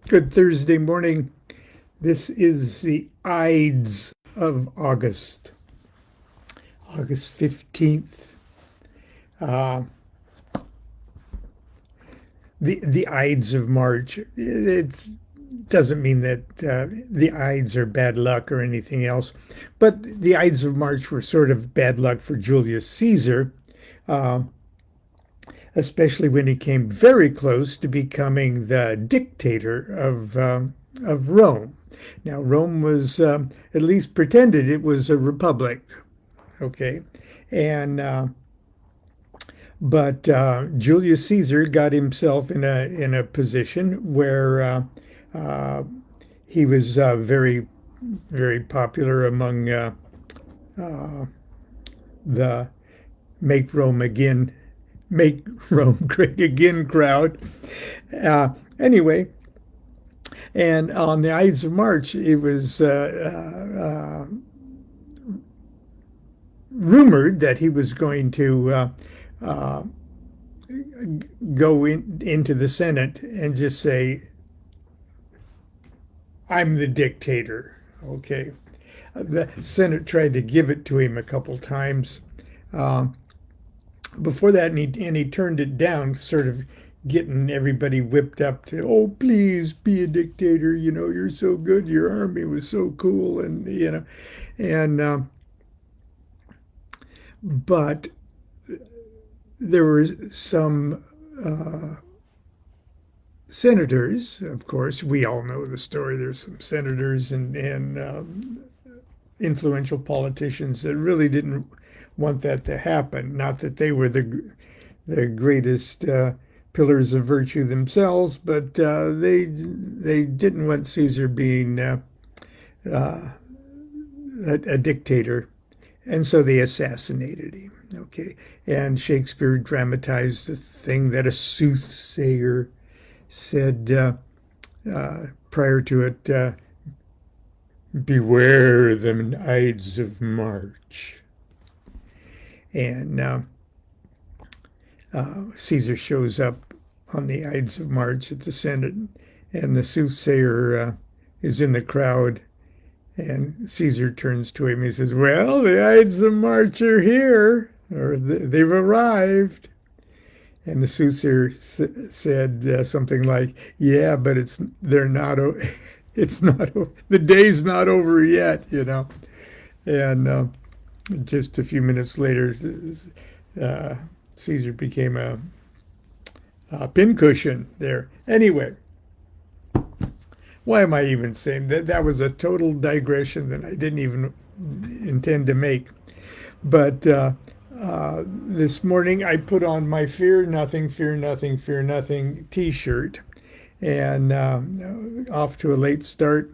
Good Thursday morning. This is the Ides of August, August 15th. Uh, the Ides of March. It doesn't mean that the Ides are bad luck or anything else, but the Ides of March were sort of bad luck for Julius Caesar, uh, especially when he came very close to becoming the dictator of Rome. Now, Rome was at least pretended it was a republic, okay, and but Julius Caesar got himself in a position where uh, he was very popular among the "Make Rome Again, Make Rome Great Again" crowd. Uh, anyway, and on the Ides of March, it was rumored that he was going to uh, go into the Senate and just say, "I'm the dictator." Okay. The Senate tried to give it to him a couple times uh, before that, and he turned it down, sort of getting everybody whipped up to, "Oh, please be a dictator. You're so good. Your army was so cool." And but there were some senators, of course. We all know the story. There's some senators and influential politicians that really didn't want that to happen. Not that they were the greatest pillars of virtue themselves, but they didn't want Caesar being uh, a dictator, and so they assassinated him. Okay, and Shakespeare dramatized the thing that a soothsayer said prior to it. Beware the Ides of March. And Caesar shows up on the Ides of March at the Senate, and the soothsayer is in the crowd. And Caesar turns to him. He says, "Well, the Ides of March are here, or they've arrived." And the soothsayer said something like, "Yeah, but they're not. It's not. The day's not over yet." And just a few minutes later, uh, Caesar became a pincushion there. Anyway, why am I even saying that? That was a total digression that I didn't even intend to make. But this morning I put on my "Fear Nothing, Fear Nothing, Fear Nothing" T-shirt, and off to a late start.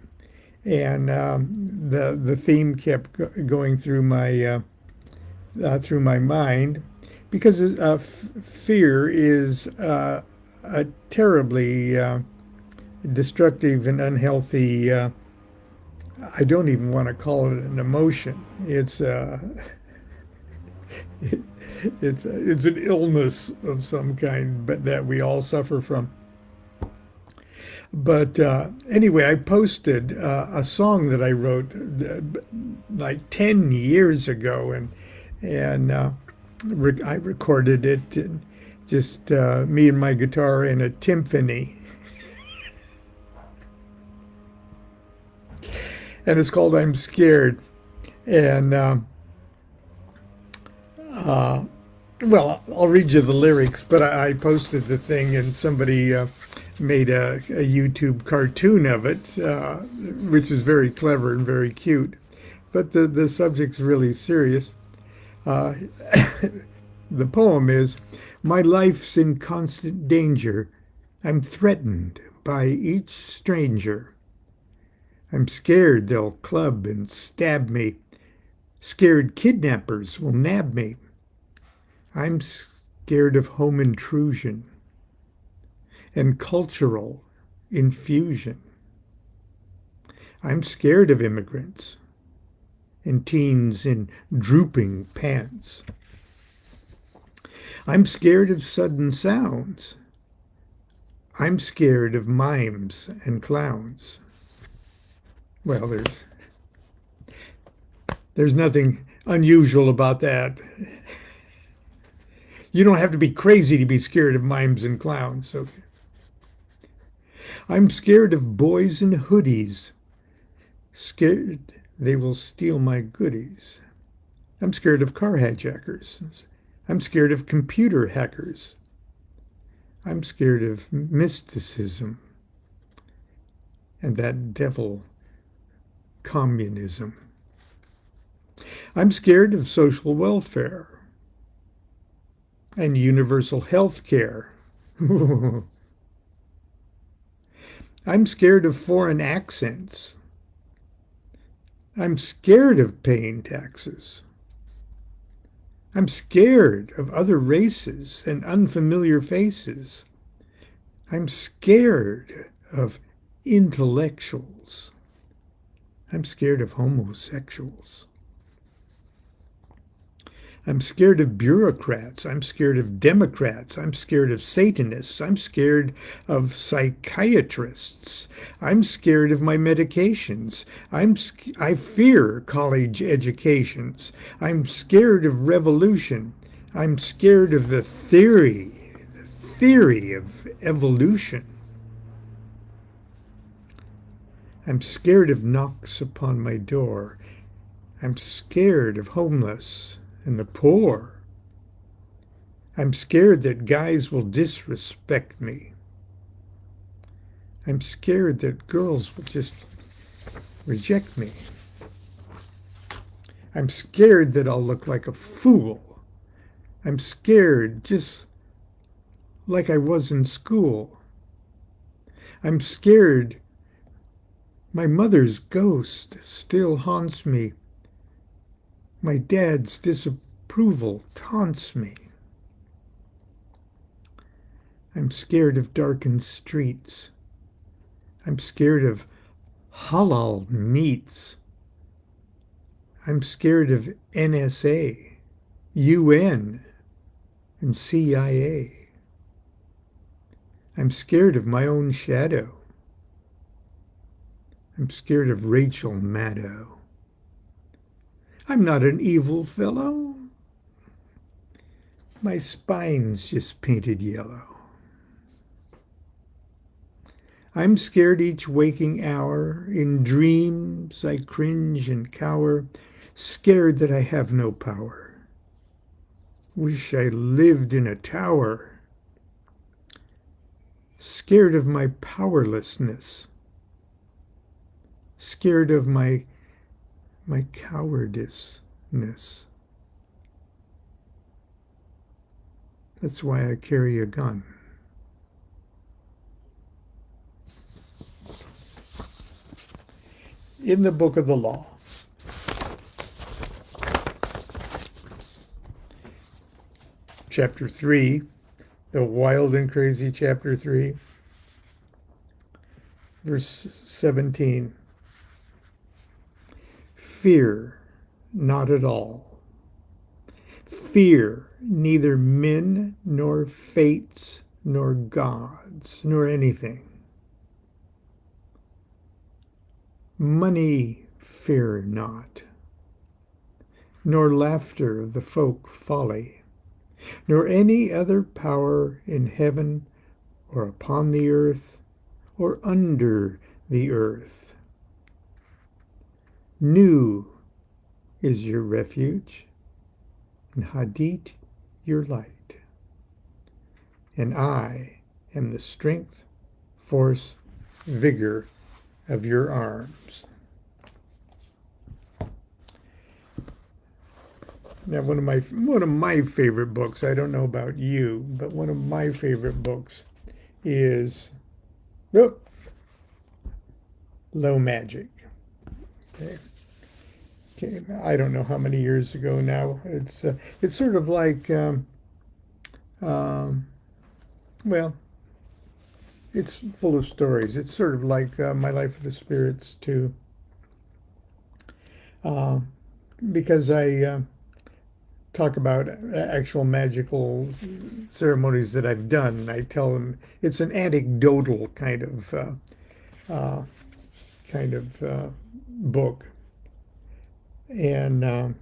And the theme kept going through my mind, because fear is a terribly destructive and unhealthy. I don't even want to call it an emotion. It, it's an illness of some kind, but that we all suffer from. But anyway, I posted a song that I wrote like 10 years ago, and I recorded it, and just me and my guitar in a timpani. And it's called "I'm Scared." And well, I'll read you the lyrics, but I posted the thing, and somebody made a YouTube cartoon of it, which is very clever and very cute. But the subject's really serious. Uh, the poem is, "My life's in constant danger. I'm threatened by each stranger. I'm scared they'll club and stab me. Scared kidnappers will nab me. I'm scared of home intrusion and cultural infusion. I'm scared of immigrants and teens in drooping pants. I'm scared of sudden sounds. I'm scared of mimes and clowns. Well, there's nothing unusual about that. You don't have to be crazy to be scared of mimes and clowns. Okay. I'm scared of boys in hoodies. Scared they will steal my goodies. I'm scared of car hijackers. I'm scared of computer hackers. I'm scared of mysticism and that devil communism. I'm scared of social welfare and universal health care. I'm scared of foreign accents. I'm scared of paying taxes. I'm scared of other races and unfamiliar faces. I'm scared of intellectuals. I'm scared of homosexuals. I'm scared of bureaucrats. I'm scared of Democrats. I'm scared of Satanists. I'm scared of psychiatrists. I'm scared of my medications. I fear college educations. I'm scared of revolution. I'm scared of the theory of evolution. I'm scared of knocks upon my door. I'm scared of homeless and the poor. I'm scared that guys will disrespect me. I'm scared that girls will just reject me. I'm scared that I'll look like a fool. I'm scared just like I was in school. I'm scared my mother's ghost still haunts me. My dad's disapproval taunts me. I'm scared of darkened streets. I'm scared of halal meats. I'm scared of NSA, UN, and CIA. I'm scared of my own shadow. I'm scared of Rachel Maddow. I'm not an evil fellow. My spine's just painted yellow. I'm scared each waking hour. In dreams I cringe and cower, scared that I have no power. Wish I lived in a tower. Scared of my powerlessness. Scared of my cowardiceness. That's why I carry a gun. In the book of the law, chapter 3, the wild and crazy chapter 3, verse 17. Fear not at all. Fear neither men nor fates nor gods nor anything. Money fear not, nor laughter of the folk folly, nor any other power in heaven or upon the earth or under the earth. Nu is your refuge, and Hadit your light. And I am the strength, force, vigor of your arms. Now, one of my favorite books, I don't know about you, but one of my favorite books is Low Magic. Okay. I don't know how many years ago now. It's sort of like well, it's full of stories. It's sort of like My Life with the Spirits too, because talk about actual magical ceremonies that I've done. I tell them it's an anecdotal uh, book, and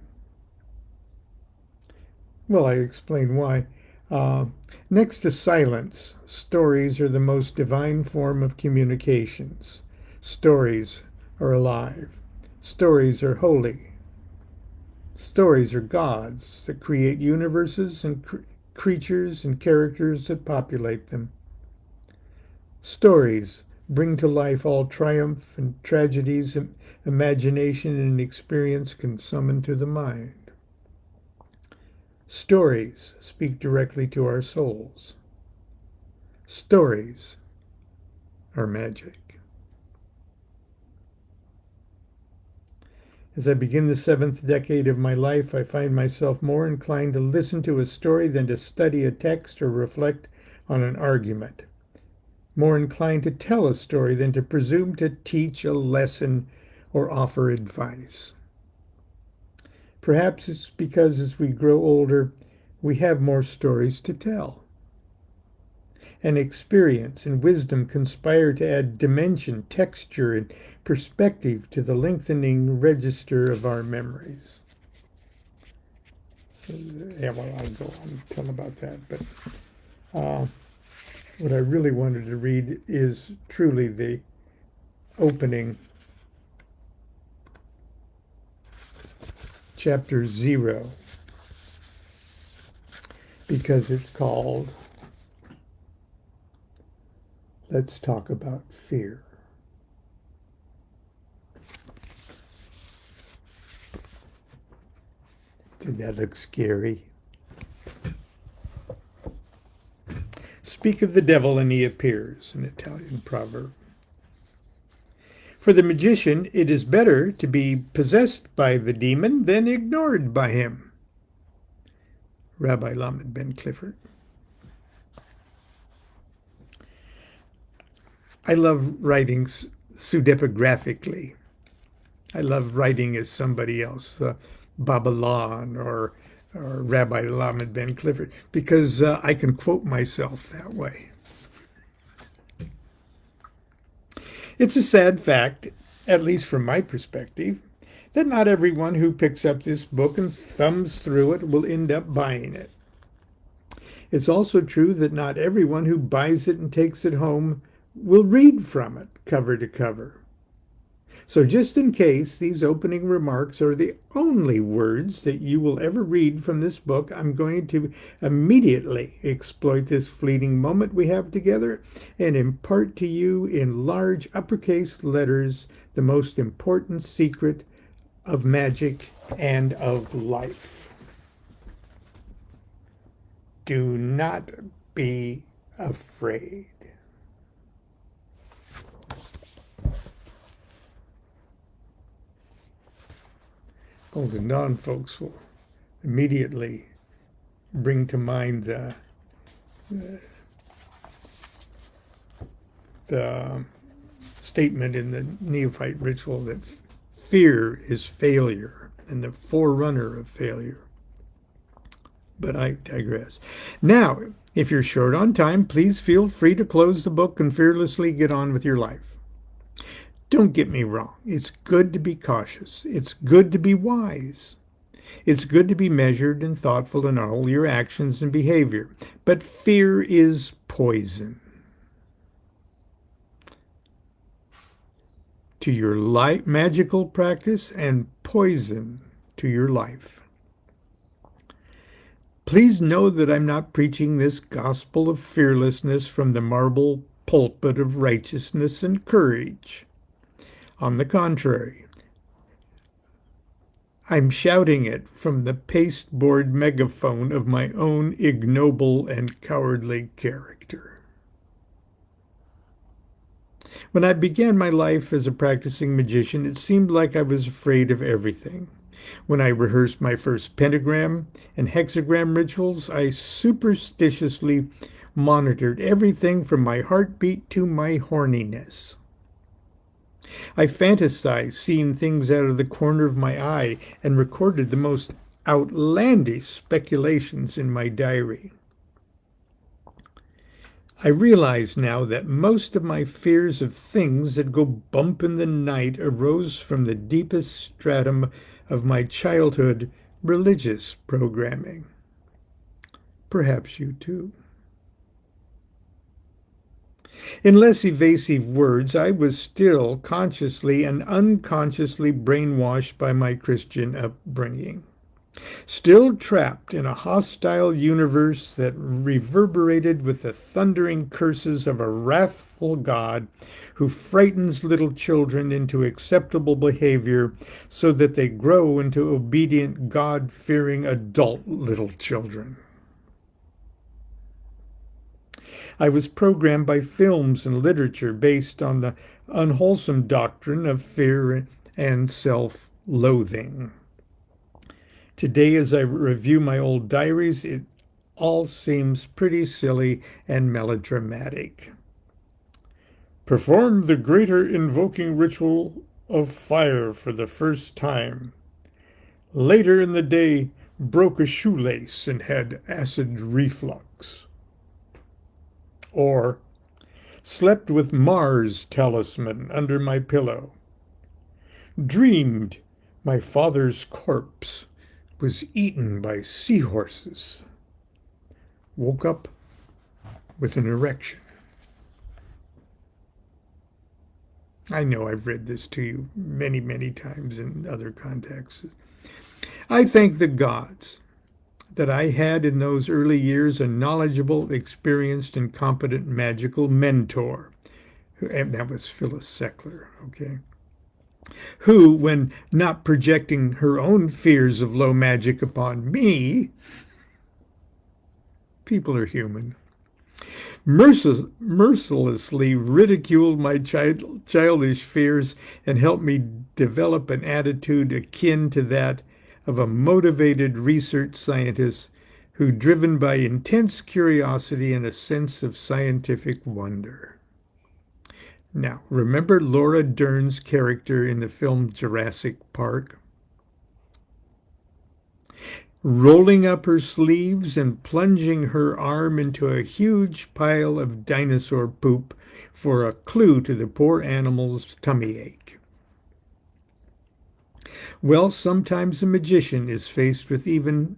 well, I explain why. Uh, Next to silence, stories are the most divine form of communications. Stories are alive. Stories are holy. Stories are gods that create universes and creatures and characters that populate them. Stories bring to life all triumph and tragedies imagination and experience can summon to the mind. Stories speak directly to our souls. Stories are magic. As I begin the 7th decade of my life, I find myself more inclined to listen to a story than to study a text or reflect on an argument. More inclined to tell a story than to presume to teach a lesson or offer advice. Perhaps it's because as we grow older, we have more stories to tell. And experience and wisdom conspire to add dimension, texture, and perspective to the lengthening register of our memories. So, yeah, well, I'll go on and tell about that. But what I really wanted to read is truly the opening, chapter 0, because it's called Let's Talk About Fear. Did that look scary? Speak of the devil and he appears, an Italian proverb. For the magician, it is better to be possessed by the demon than ignored by him. Rabbi Lamed Ben Clifford. I love writing pseudepigraphically. I love writing as somebody else, Babylon or Rabbi Lamed Ben Clifford, because I can quote myself that way. It's a sad fact, at least from my perspective, that not everyone who picks up this book and thumbs through it will end up buying it. It's also true that not everyone who buys it and takes it home will read from it cover to cover. So just in case these opening remarks are the only words that you will ever read from this book, I'm going to immediately exploit this fleeting moment we have together and impart to you in large uppercase letters the most important secret of magic and of life. Do not be afraid. Golden Dawn folks will immediately bring to mind the statement in the neophyte ritual that fear is failure and the forerunner of failure. But I digress. Now, if you're short on time, please feel free to close the book and fearlessly get on with your life. Don't get me wrong. It's good to be cautious. It's good to be wise. It's good to be measured and thoughtful in all your actions and behavior. But fear is poison to your magical practice and poison to your life. Please know that I'm not preaching this gospel of fearlessness from the marble pulpit of righteousness and courage. On the contrary, I'm shouting it from the pasteboard megaphone of my own ignoble and cowardly character. When I began my life as a practicing magician, it seemed like I was afraid of everything. When I rehearsed my first pentagram and hexagram rituals, I superstitiously monitored everything from my heartbeat to my horniness. I fantasized seeing things out of the corner of my eye and recorded the most outlandish speculations in my diary. I realize now that most of my fears of things that go bump in the night arose from the deepest stratum of my childhood religious programming. Perhaps you too. In less evasive words, I was still consciously and unconsciously brainwashed by my Christian upbringing. Still trapped in a hostile universe that reverberated with the thundering curses of a wrathful God who frightens little children into acceptable behavior so that they grow into obedient, God-fearing adult little children. I was programmed by films and literature based on the unwholesome doctrine of fear and self-loathing. Today, as I review my old diaries, it all seems pretty silly and melodramatic. Performed the greater invoking ritual of fire for the first time. Later in the day, broke a shoelace and had acid reflux. Or, slept with Mars talisman under my pillow. Dreamed my father's corpse was eaten by seahorses. Woke up with an erection. I know I've read this to you many, many times in other contexts. I thank the gods that I had in those early years a knowledgeable, experienced, and competent magical mentor. And that was Phyllis Seckler, okay? Who, when not projecting her own fears of low magic upon me, people are human, mercilessly ridiculed my childish fears and helped me develop an attitude akin to that of a motivated research scientist who, driven by intense curiosity and a sense of scientific wonder. Now, remember Laura Dern's character in the film Jurassic Park? Rolling up her sleeves and plunging her arm into a huge pile of dinosaur poop for a clue to the poor animal's tummy ache. Well, sometimes a magician is faced with even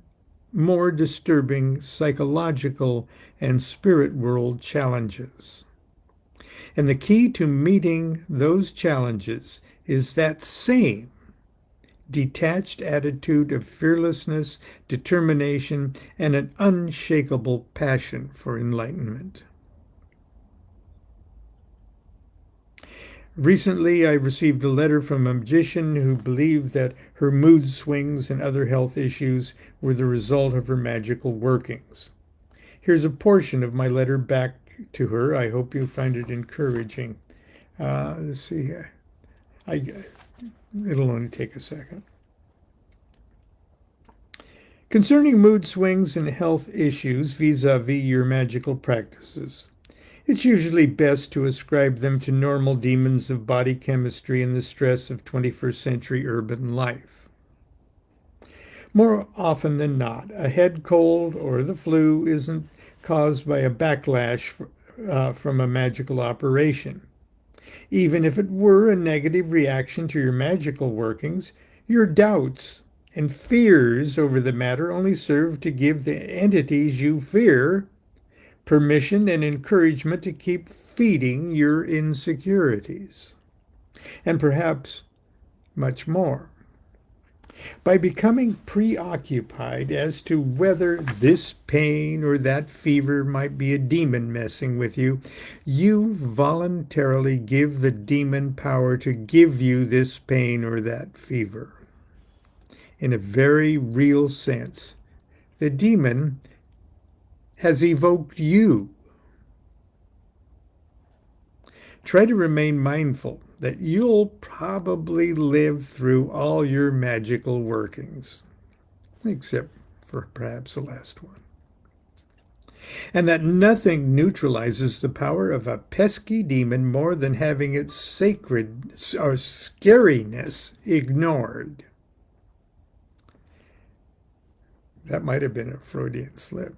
more disturbing psychological and spirit world challenges. And the key to meeting those challenges is that same detached attitude of fearlessness, determination, and an unshakable passion for enlightenment. Recently, I received a letter from a magician who believed that her mood swings and other health issues were the result of her magical workings. Here's a portion of my letter back to her. I hope you find it encouraging. Let's see here. It'll only take a second. Concerning mood swings and health issues vis-a-vis your magical practices, it's usually best to ascribe them to normal demons of body chemistry and the stress of 21st century urban life. More often than not, a head cold or the flu isn't caused by a backlash from a magical operation. Even if it were a negative reaction to your magical workings, your doubts and fears over the matter only serve to give the entities you fear permission and encouragement to keep feeding your insecurities, and perhaps much more. By becoming preoccupied as to whether this pain or that fever might be a demon messing with you, you voluntarily give the demon power to give you this pain or that fever. In a very real sense, the demon has evoked you. Try to remain mindful that you'll probably live through all your magical workings, except for perhaps the last one. And that nothing neutralizes the power of a pesky demon more than having its sacred or scariness ignored. That might have been a Freudian slip.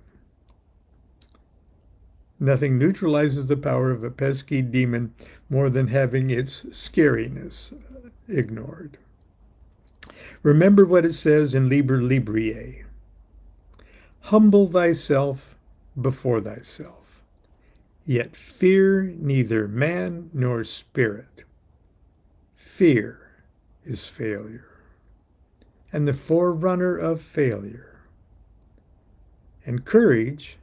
Nothing neutralizes the power of a pesky demon more than having its scariness ignored. Remember what it says in Liber Libriae. Humble thyself before thyself, yet fear neither man nor spirit. Fear is failure, and the forerunner of failure. And courage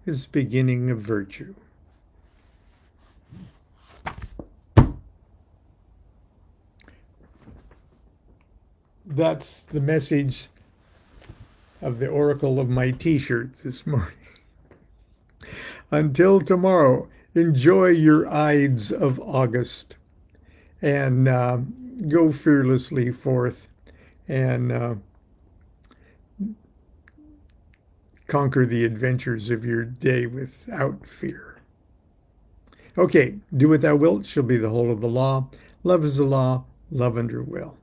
is the beginning of virtue. That's the message of the oracle of my t-shirt this morning. Until tomorrow, enjoy your Ides of August and go fearlessly forth and conquer the adventures of your day without fear. Okay, do what thou wilt shall be the whole of the law. Love is the law, love under will.